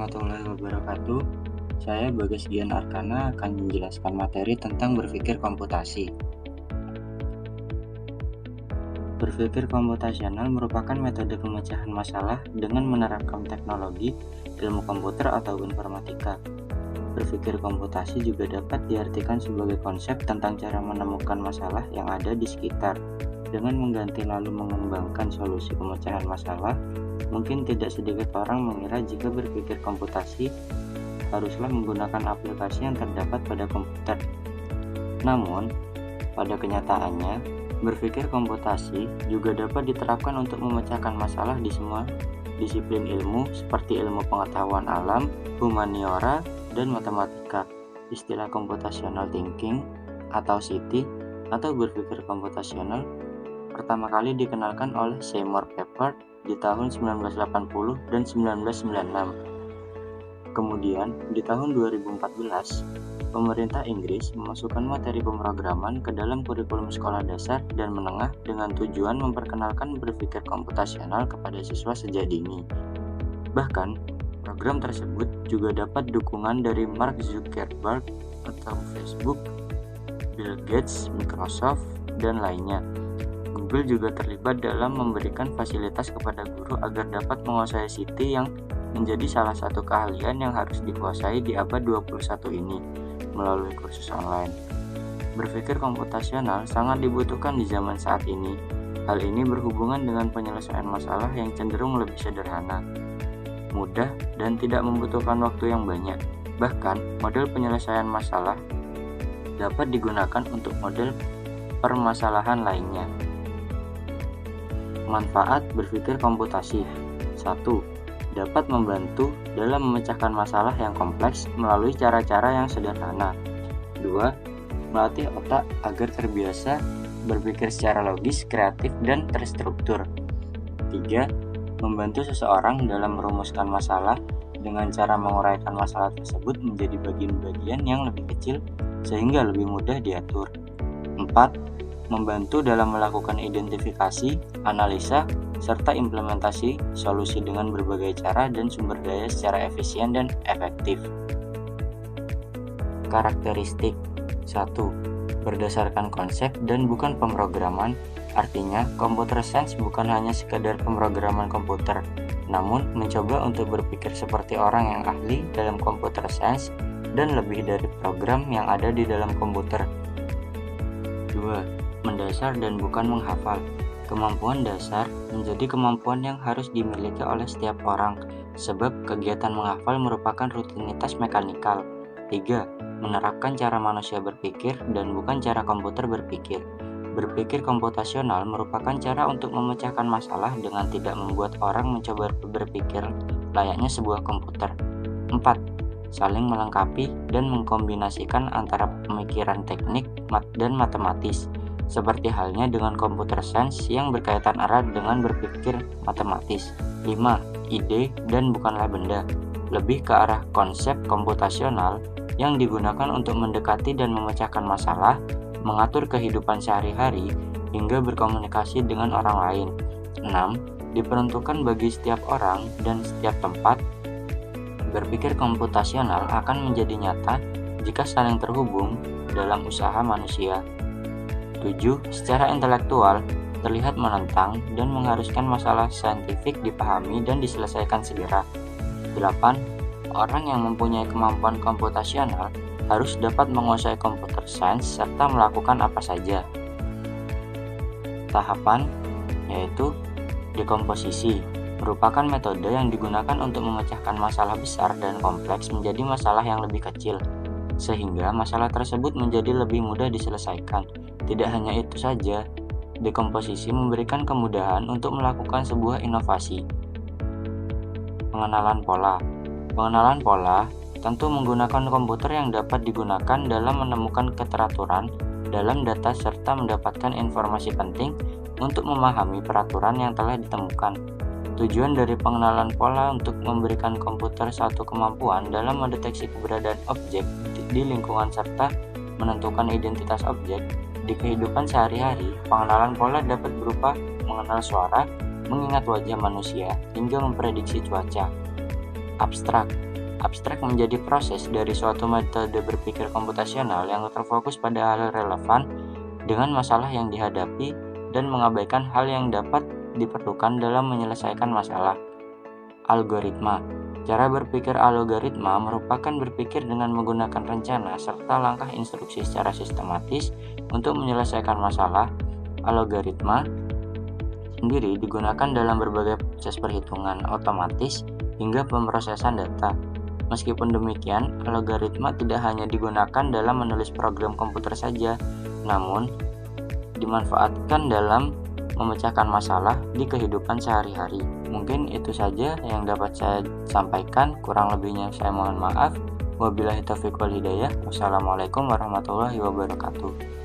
warahmatullahi wabarakatuh. Saya Bagas Gian Arkana akan menjelaskan materi tentang berpikir komputasi. Berpikir komputasional merupakan metode pemecahan masalah dengan menerapkan teknologi, ilmu komputer atau informatika. Berpikir komputasi juga dapat diartikan sebagai konsep tentang cara menemukan masalah yang ada di sekitar. Dengan mengganti lalu mengembangkan solusi pemecahan masalah, mungkin tidak sedikit orang mengira jika berpikir komputasi haruslah menggunakan aplikasi yang terdapat pada komputer. Namun, pada kenyataannya, berpikir komputasi juga dapat diterapkan untuk memecahkan masalah di semua disiplin ilmu seperti ilmu pengetahuan alam, humaniora, dan matematika. Istilah computational thinking atau CT atau berpikir komputasional pertama kali dikenalkan oleh Seymour Papert di tahun 1980 dan 1996. Kemudian, di tahun 2014, pemerintah Inggris memasukkan materi pemrograman ke dalam kurikulum sekolah dasar dan menengah dengan tujuan memperkenalkan berpikir komputasional kepada siswa sejak dini. Bahkan, program tersebut juga dapat dukungan dari Mark Zuckerberg atau Facebook, Bill Gates, Microsoft, dan lainnya. Google juga terlibat dalam memberikan fasilitas kepada guru agar dapat menguasai CT yang menjadi salah satu keahlian yang harus dikuasai di abad 21 ini melalui kursus online. Berpikir komputasional sangat dibutuhkan di zaman saat ini. Hal ini berhubungan dengan penyelesaian masalah yang cenderung lebih sederhana, mudah, dan tidak membutuhkan waktu yang banyak. Bahkan, model penyelesaian masalah dapat digunakan untuk model permasalahan lainnya. Manfaat berpikir komputasi. 1. Dapat membantu dalam memecahkan masalah yang kompleks melalui cara-cara yang sederhana. 2. Melatih otak agar terbiasa berpikir secara logis, kreatif, dan terstruktur. 3. Membantu seseorang dalam merumuskan masalah dengan cara menguraikan masalah tersebut menjadi bagian-bagian yang lebih kecil sehingga lebih mudah diatur. 4. Membantu dalam melakukan identifikasi, analisa, serta implementasi solusi dengan berbagai cara dan sumber daya secara efisien dan efektif. Karakteristik 1. Berdasarkan konsep dan bukan pemrograman, artinya computer science bukan hanya sekadar pemrograman komputer, namun mencoba untuk berpikir seperti orang yang ahli dalam computer science dan lebih dari program yang ada di dalam komputer. 2. Mendasar dan bukan menghafal. Kemampuan dasar menjadi kemampuan yang harus dimiliki oleh setiap orang, sebab kegiatan menghafal merupakan rutinitas mekanikal. 3. Menerapkan cara manusia berpikir dan bukan cara komputer berpikir. Berpikir komputasional merupakan cara untuk memecahkan masalah dengan tidak membuat orang mencoba berpikir layaknya sebuah komputer. 4. Saling melengkapi dan mengkombinasikan antara pemikiran teknik dan matematis, seperti halnya dengan computer science yang berkaitan erat dengan berpikir matematis. 5. Ide dan bukanlah benda. Lebih ke arah konsep komputasional yang digunakan untuk mendekati dan memecahkan masalah, mengatur kehidupan sehari-hari, hingga berkomunikasi dengan orang lain. 6. Diperuntukkan bagi setiap orang dan setiap tempat. Berpikir komputasional akan menjadi nyata jika saling terhubung dalam usaha manusia. 7. Secara intelektual, terlihat menentang dan mengharuskan masalah saintifik dipahami dan diselesaikan segera. 8. Orang yang mempunyai kemampuan komputasional harus dapat menguasai computer science serta melakukan apa saja. Tahapan, yaitu dekomposisi, merupakan metode yang digunakan untuk memecahkan masalah besar dan kompleks menjadi masalah yang lebih kecil, sehingga masalah tersebut menjadi lebih mudah diselesaikan. Tidak hanya itu saja, dekomposisi memberikan kemudahan untuk melakukan sebuah inovasi. Pengenalan pola. Pengenalan pola tentu menggunakan komputer yang dapat digunakan dalam menemukan keteraturan dalam data serta mendapatkan informasi penting untuk memahami peraturan yang telah ditemukan. Tujuan dari pengenalan pola untuk memberikan komputer suatu kemampuan dalam mendeteksi keberadaan objek di lingkungan serta menentukan identitas objek. Di kehidupan sehari-hari, pengenalan pola dapat berupa mengenal suara, mengingat wajah manusia, hingga memprediksi cuaca. Abstrak. Abstrak menjadi proses dari suatu metode berpikir komputasional yang terfokus pada hal relevan dengan masalah yang dihadapi dan mengabaikan hal yang dapat diperlukan dalam menyelesaikan masalah. Algoritma. Cara berpikir algoritma merupakan berpikir dengan menggunakan rencana serta langkah instruksi secara sistematis untuk menyelesaikan masalah. Algoritma sendiri digunakan dalam berbagai proses perhitungan otomatis hingga pemrosesan data. Meskipun demikian, algoritma tidak hanya digunakan dalam menulis program komputer saja, namun dimanfaatkan dalam memecahkan masalah di kehidupan sehari-hari. Mungkin itu saja yang dapat saya sampaikan, kurang lebihnya saya mohon maaf. Wabillahi taufiq wal hidayah. Wassalamualaikum warahmatullahi wabarakatuh.